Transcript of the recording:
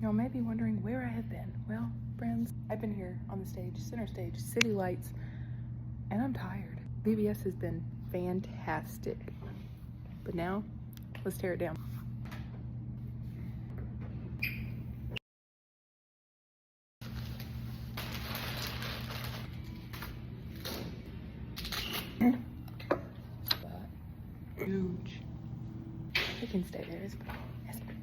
Y'all may be wondering where I have been. Well, friends, I've been here on the stage, center stage, city lights, and I'm tired. VBS has been fantastic. But now, let's tear it down. Huge. It can stay there. It's pretty.